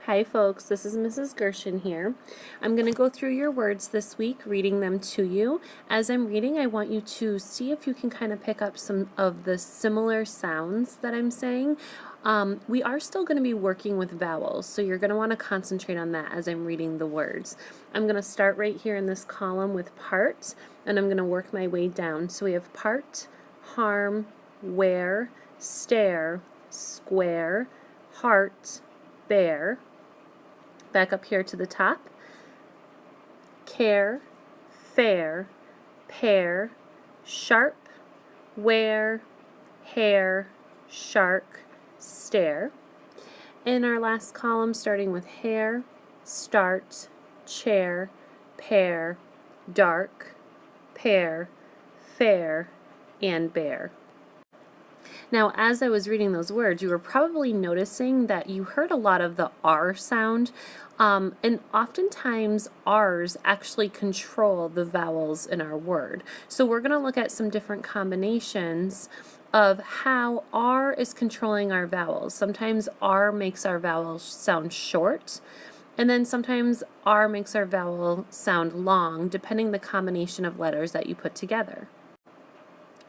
Hi folks, this is Mrs. Gershon here. I'm going to go through your words this week, reading them to you. As I'm reading, I want you to see if you can kind of pick up some of the similar sounds that I'm saying. We are still going to be working with vowels, so you're going to want to concentrate on that as I'm reading the words. I'm going to start right here in this column with part, and I'm going to work my way down. So we have part, harm, wear, stare, square, heart, bear. Back up here to the top, care, fair, pair, sharp, wear, hair, shark, stare. In our last column, starting with hair, start, chair, pair, dark, pair, fair, and bear. Now, as I was reading those words, you were probably noticing that you heard a lot of the R sound, and oftentimes R's actually control the vowels in our word. So we're going to look at some different combinations of how R is controlling our vowels. Sometimes R makes our vowels sound short, and then sometimes R makes our vowel sound long, depending the combination of letters that you put together.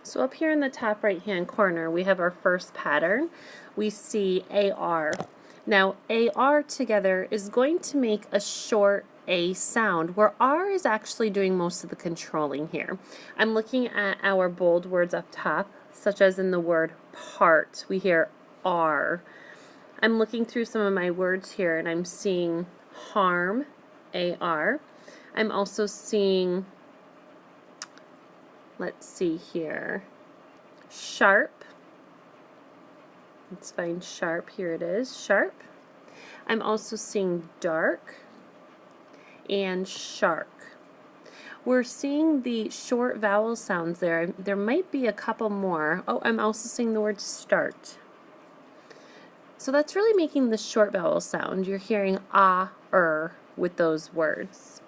So up here in the top right hand corner we have our first pattern. We see AR. Now AR together is going to make a short A sound where R is actually doing most of the controlling here. I'm looking at our bold words up top, such as in the word part. We hear R. I'm looking through some of my words here and I'm seeing harm, AR. I'm also seeing, let's see here, sharp. Let's find sharp. Here it is, sharp. I'm also seeing dark and shark. We're seeing the short vowel sounds there. There might be a couple more. Oh, I'm also seeing the word start. So that's really making the short vowel sound. You're hearing with those words.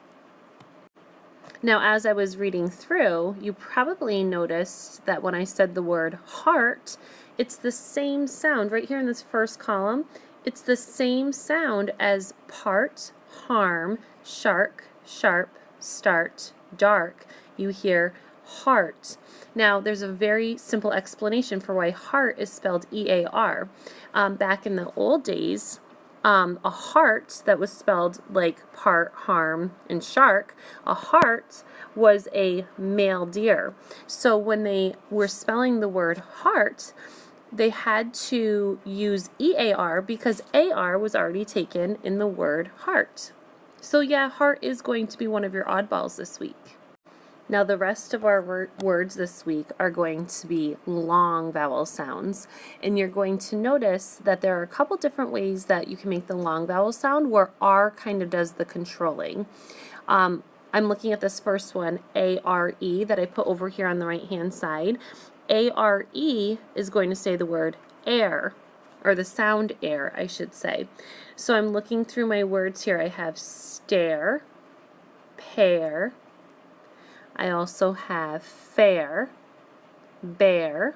Now, as I was reading through, you probably noticed that when I said the word heart, it's the same sound right here in this first column. It's the same sound as part, harm, shark, sharp, start, dark. You hear heart. Now, there's a very simple explanation for why heart is spelled E-A-R. Back in the old days, a heart that was spelled like part, harm, and shark, a heart was a male deer. So when they were spelling the word heart, they had to use EAR because AR was already taken in the word heart. So yeah, heart is going to be one of your oddballs this week. Now the rest of our words this week are going to be long vowel sounds, and you're going to notice that there are a couple different ways that you can make the long vowel sound where R kind of does the controlling. I'm looking at this first one, A-R-E, that I put over here on the right hand side. A-R-E is going to say the word air, or the sound air, I should say. So I'm looking through my words here. I have stare, pair, I also have fair, bear,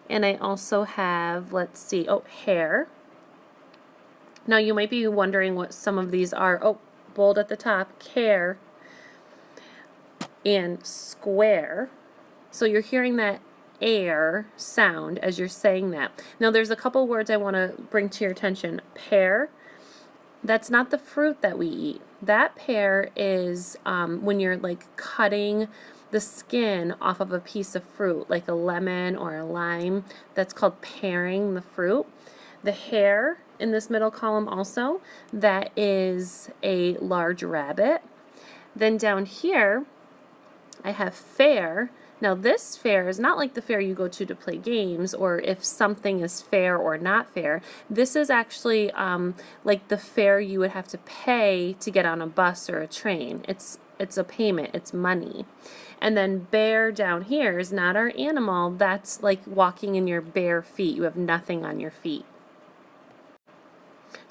and I also have, let's see, hair. Now you might be wondering what some of these are. Oh, bold at the top, care, and square. So you're hearing that air sound as you're saying that. Now there's a couple words I want to bring to your attention. Pear. That's not the fruit that we eat. That pear is when you're like cutting the skin off of a piece of fruit, like a lemon or a lime. That's called paring the fruit. The hair in this middle column also, that is a large rabbit. Then down here, I have fair. Now this fair is not like the fair you go to play games, or if something is fair or not fair. This is actually like the fare you would have to pay to get on a bus or a train. It's a payment, it's money. And then bear down here is not our animal. That's like walking in your bare feet. You have nothing on your feet.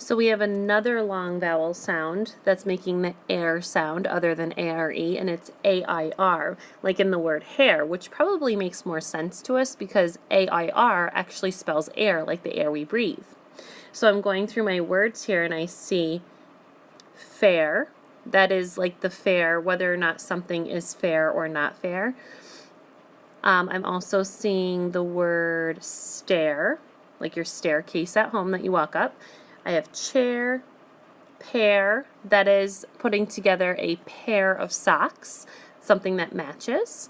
So we have another long vowel sound that's making the air sound other than A-R-E, and it's A-I-R, like in the word hair, which probably makes more sense to us because A-I-R actually spells air, like the air we breathe. So I'm going through my words here and I see fair. That is like the fair, whether or not something is fair or not fair. I'm also seeing the word stair, like your staircase at home that you walk up. I have chair, pair, that is putting together a pair of socks, something that matches.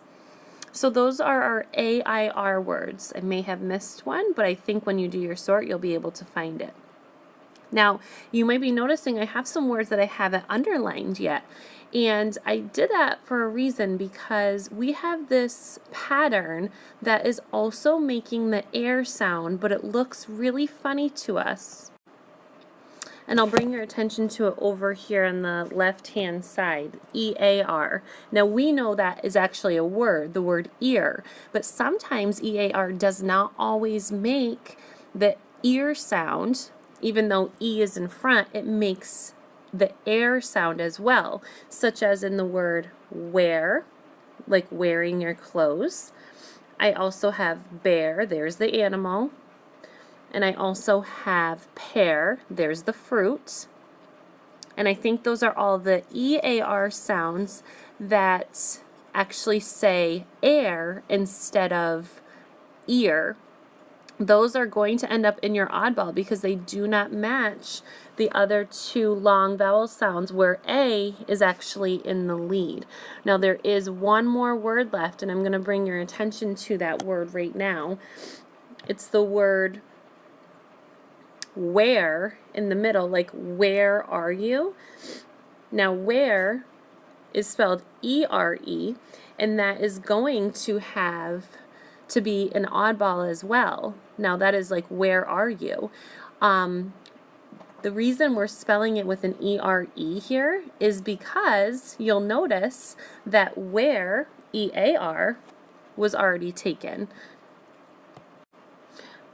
So those are our AIR words. I may have missed one, but I think when you do your sort, you'll be able to find it. Now, you might be noticing I have some words that I haven't underlined yet. And I did that for a reason, because we have this pattern that is also making the air sound, but it looks really funny to us. And I'll bring your attention to it over here on the left-hand side, EAR. Now we know that is actually a word, the word ear, but sometimes EAR does not always make the ear sound. Even though E is in front, it makes the air sound as well, such as in the word wear, like wearing your clothes. I also have bear, there's the animal. And I also have pear, there's the fruit. And I think those are all the EAR sounds that actually say air instead of ear. Those are going to end up in your oddball because they do not match the other two long vowel sounds where A is actually in the lead. Now there is one more word left, and I'm going to bring your attention to that word right now. It's the word where in the middle, like where are you? Now where is spelled E-R-E, and that is going to have to be an oddball as well. Now that is like where are you? The reason we're spelling it with an E-R-E here is because you'll notice that where, E-A-R, was already taken.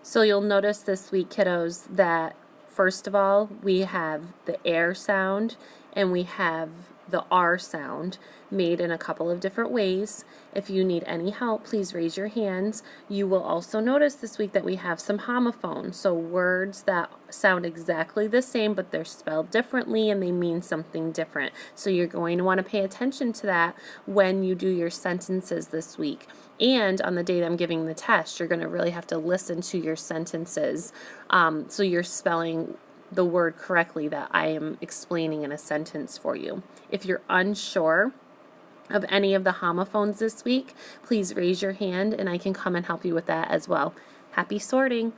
So you'll notice this week, kiddos, that first of all, we have the air sound and we have the R sound made in a couple of different ways. If you need any help, please raise your hands. You will also notice this week that we have some homophones, so words that sound exactly the same but they're spelled differently and they mean something different. So you're going to want to pay attention to that when you do your sentences this week. And on the day that I'm giving the test, you're going to really have to listen to your sentences so you're spelling the word correctly that I am explaining in a sentence for you. If you're unsure of any of the homophones this week, please raise your hand and I can come and help you with that as well. Happy sorting!